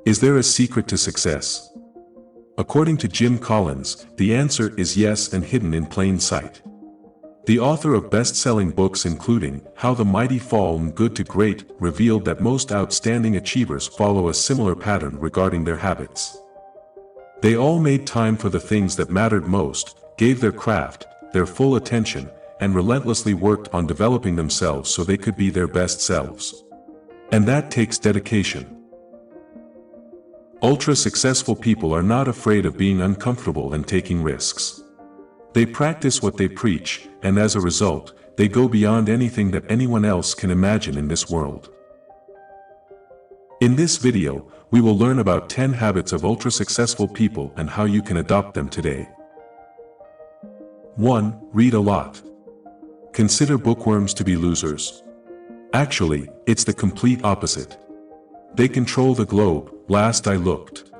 Is there a secret to success? According to Jim Collins, the answer is yes, and hidden in plain sight. The author of best-selling books including How the Mighty Fall from Good to Great revealed that most outstanding achievers follow a similar pattern regarding their habits. They all made time for the things that mattered most, gave their craft their full attention, and relentlessly worked on developing themselves so they could be their best selves. And that takes dedication. Ultra-successful people are not afraid of being uncomfortable and taking risks. They practice what they preach, and as a result, they go beyond anything that anyone else can imagine in this world. In this video, we will learn about 10 habits of ultra-successful people and how you can adopt them today. 1. Read a lot. Consider bookworms to be losers. Actually, it's the complete opposite. They control the globe, last I looked.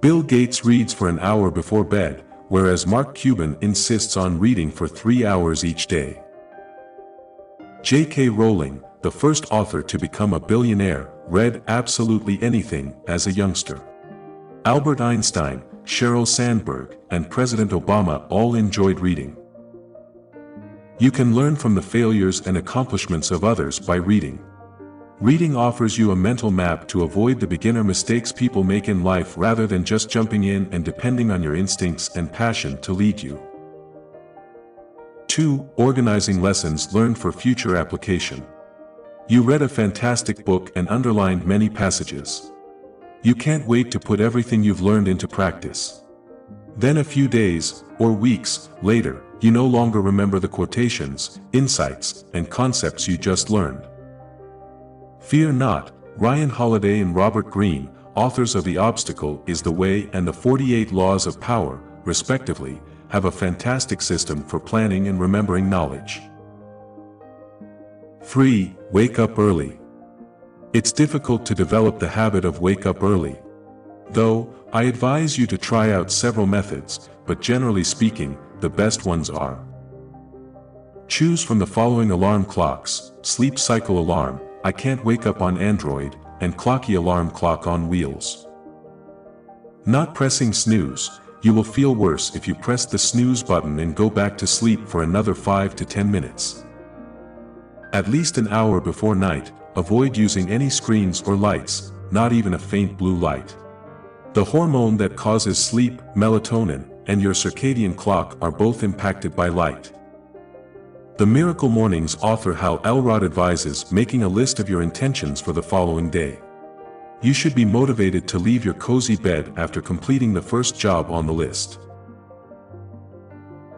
Bill Gates reads for an hour before bed, whereas Mark Cuban insists on reading for 3 hours each day. J.K. Rowling, the first author to become a billionaire, read absolutely anything as a youngster. Albert Einstein, Sheryl Sandberg, and President Obama all enjoyed reading. You can learn from the failures and accomplishments of others by reading. Reading offers you a mental map to avoid the beginner mistakes people make in life rather than just jumping in and depending on your instincts and passion to lead you. 2. Organizing lessons learned for future application. You read a fantastic book and underlined many passages. You can't wait to put everything you've learned into practice. Then a few days, or weeks, later, you no longer remember the quotations, insights, and concepts you just learned. Fear not, Ryan Holiday and Robert Greene, authors of The Obstacle is the Way and the 48 Laws of Power, respectively, have a fantastic system for planning and remembering knowledge. 3. Wake up early. It's difficult to develop the habit of wake up early. Though, I advise you to try out several methods, but generally speaking, the best ones are: choose from the following alarm clocks: sleep cycle alarm, I can't wake up on Android, and clocky alarm clock on wheels. Not pressing snooze. You will feel worse if you press the snooze button and go back to sleep for another 5 to 10 minutes. At least an hour before night, avoid using any screens or lights, not even a faint blue light. The hormone that causes sleep, melatonin, and your circadian clock are both impacted by light. The Miracle Mornings author Hal Elrod advises making a list of your intentions for the following day. You should be motivated to leave your cozy bed after completing the first job on the list.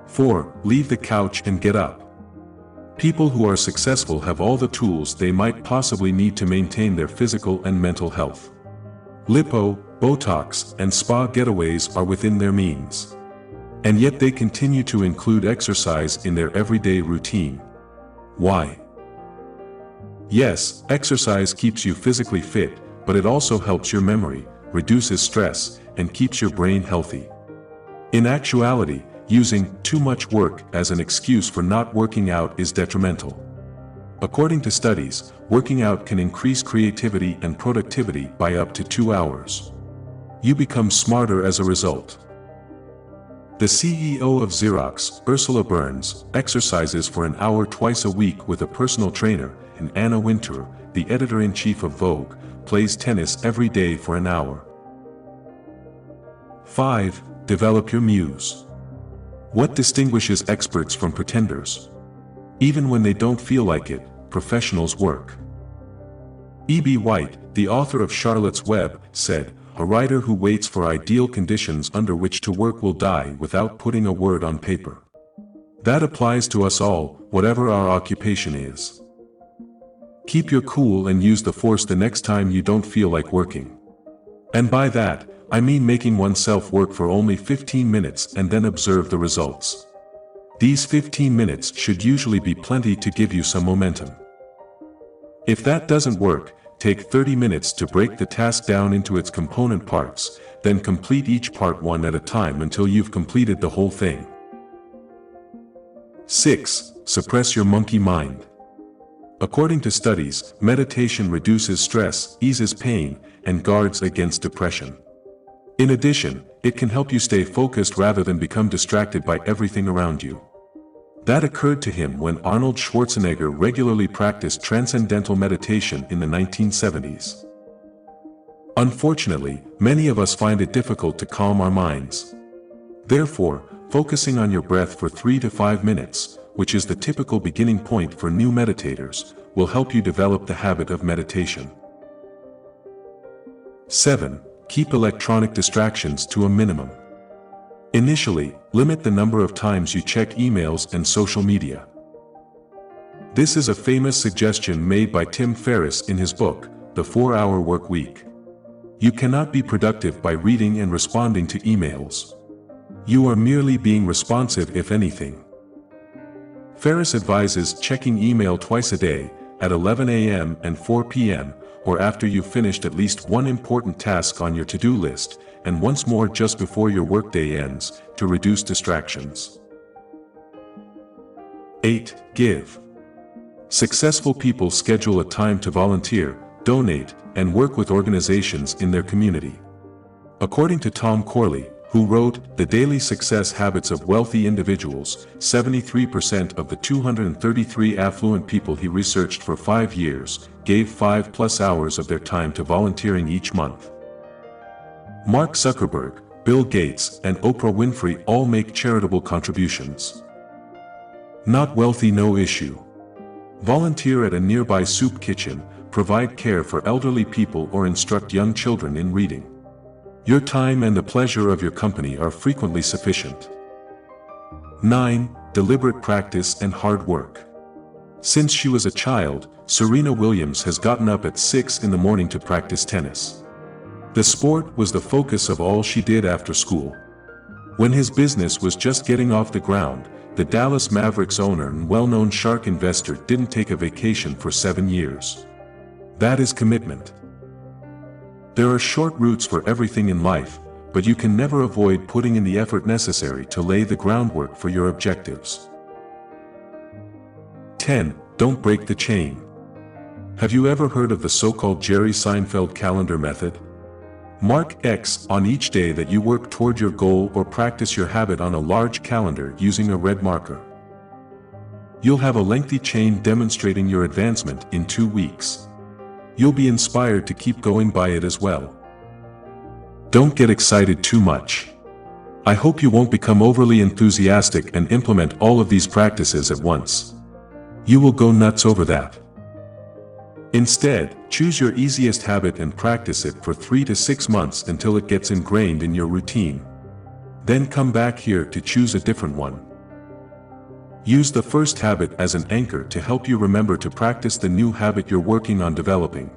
4. Leave the couch and get up. People who are successful have all the tools they might possibly need to maintain their physical and mental health. Lipo, Botox, and spa getaways are within their means. And yet they continue to include exercise in their everyday routine. Why? Yes, exercise keeps you physically fit, but it also helps your memory, reduces stress, and keeps your brain healthy. In actuality, using too much work as an excuse for not working out is detrimental. According to studies, working out can increase creativity and productivity by up to 2 hours. You become smarter as a result. The CEO of Xerox, Ursula Burns, exercises for an hour twice a week with a personal trainer, and Anna Wintour, the editor-in-chief of Vogue, plays tennis every day for an hour. 5. Develop your muse. What distinguishes experts from pretenders? Even when they don't feel like it, professionals work. E.B. White, the author of Charlotte's Web, said, "A writer who waits for ideal conditions under which to work will die without putting a word on paper." That applies to us all, whatever our occupation is. Keep your cool and use the force the next time you don't feel like working. And by that, I mean making oneself work for only 15 minutes and then observe the results. These 15 minutes should usually be plenty to give you some momentum. If that doesn't work, take 30 minutes to break the task down into its component parts, then complete each part one at a time until you've completed the whole thing. 6. Suppress your monkey mind. According to studies, meditation reduces stress, eases pain, and guards against depression. In addition, it can help you stay focused rather than become distracted by everything around you. That occurred to him when Arnold Schwarzenegger regularly practiced transcendental meditation in the 1970s. Unfortunately, many of us find it difficult to calm our minds. Therefore, focusing on your breath for 3 to 5 minutes, which is the typical beginning point for new meditators, will help you develop the habit of meditation. 7. Keep electronic distractions to a minimum. Initially, limit the number of times you check emails and social media. This is a famous suggestion made by Tim Ferriss in his book, The 4-Hour Work Week. You cannot be productive by reading and responding to emails. You are merely being responsive if anything. Ferriss advises checking email twice a day, at 11 a.m. and 4 p.m., or after you've finished at least one important task on your to-do list, and once more just before your workday ends, to reduce distractions. 8. Give. Successful people schedule a time to volunteer, donate, and work with organizations in their community. According to Tom Corley, who wrote The Daily Success Habits of Wealthy Individuals, 73% of the 233 affluent people he researched for 5 years gave 5+ hours of their time to volunteering each month. Mark Zuckerberg, Bill Gates, and Oprah Winfrey all make charitable contributions. Not wealthy, no issue. Volunteer at a nearby soup kitchen, provide care for elderly people, or instruct young children in reading. Your time and the pleasure of your company are frequently sufficient. 9. Deliberate practice and hard work. Since she was a child, Serena Williams has gotten up at 6 in the morning to practice tennis. The sport was the focus of all she did after school. When his business was just getting off the ground, the Dallas Mavericks owner and well-known shark investor didn't take a vacation for 7 years. That is commitment. There are short routes for everything in life, but you can never avoid putting in the effort necessary to lay the groundwork for your objectives. 10. Don't break the chain. Have you ever heard of the so-called Jerry Seinfeld calendar method? Mark X on each day that you work toward your goal or practice your habit on a large calendar using a red marker. You'll have a lengthy chain demonstrating your advancement in 2 weeks. You'll be inspired to keep going by it as well. Don't get excited too much. I hope you won't become overly enthusiastic and implement all of these practices at once. You will go nuts over that. Instead, choose your easiest habit and practice it for 3 to 6 months until it gets ingrained in your routine. Then come back here to choose a different one. Use the first habit as an anchor to help you remember to practice the new habit you're working on developing.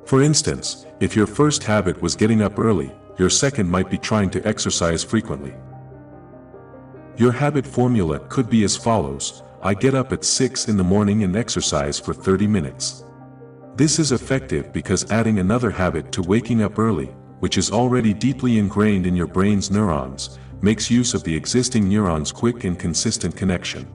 For instance, if your first habit was getting up early, your second might be trying to exercise frequently. Your habit formula could be as follows: I get up at 6 in the morning and exercise for 30 minutes. This is effective because adding another habit to waking up early, which is already deeply ingrained in your brain's neurons, makes use of the existing neurons' quick and consistent connection.